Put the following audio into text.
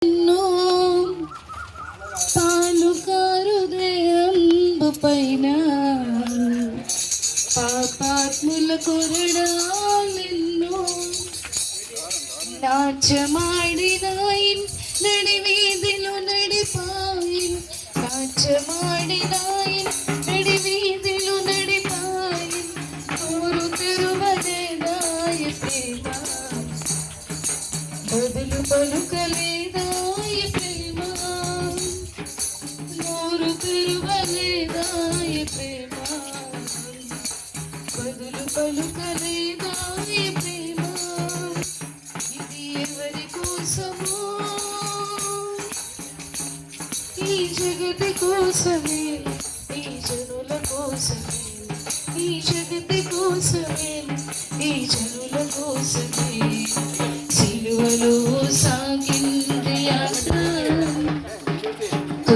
ఎన్నో పాలుకారుదయంబు పైన పాపాత్ముల కొరడాలెన్నో నాట్యమాడినాయిన్ నడివీధిలో నడిపాయిన్ నాట్యమాడినాయిన్ నడివీధిలో నడిపాయిన్ నోరు తెరువలేదాయ ప్రేమ బదులు పలుకలేదాయ ప్రేమ నోరు తెరువలేదాయ ప్రేమ బదులు పలుకలేదాయ ప్రేమ ఇది ఎవరి కోసమో ఈ జగతి కోసమే ఈ జనుల కోసమే ఈ